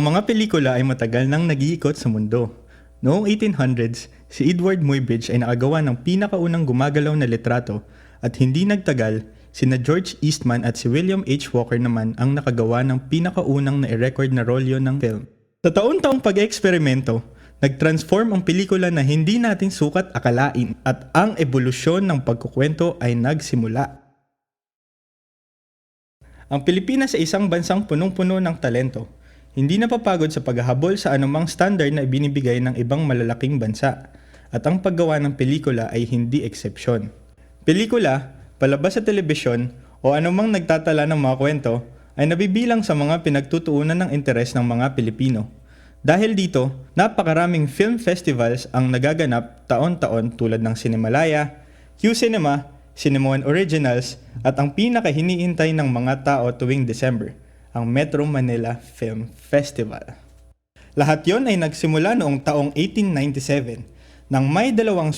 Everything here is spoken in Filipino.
Ang mga pelikula ay matagal nang nag-iikot sa mundo. Noong 1800s, si Edward Muybridge ay nakagawa ng pinakaunang gumagalaw na litrato at hindi nagtagal, sina George Eastman at si William H. Walker naman ang nakagawa ng pinakaunang na-record na rolyo ng film. Sa taon-taong pag-eksperimento, nag-transform ang pelikula na hindi natin sukat akalain at ang ebolusyon ng pagkukwento ay nagsimula. Ang Pilipinas ay isang bansang punong-puno ng talento. Hindi napapagod sa paghahabol sa anumang standard na ibinibigay ng ibang malalaking bansa. At ang paggawa ng pelikula ay hindi eksepsyon. Pelikula, palabas sa telebisyon, o anumang nagtatala ng mga kwento ay nabibilang sa mga pinagtutuunan ng interes ng mga Pilipino. Dahil dito, napakaraming film festivals ang nagaganap taon-taon tulad ng Cinemalaya, Q-Cinema, Cinema One Originals at ang pinakahiniintay ng mga tao tuwing December, ang Metro Manila Film Festival. Lahat yon ay nagsimula noong taong 1897 nang may dalawang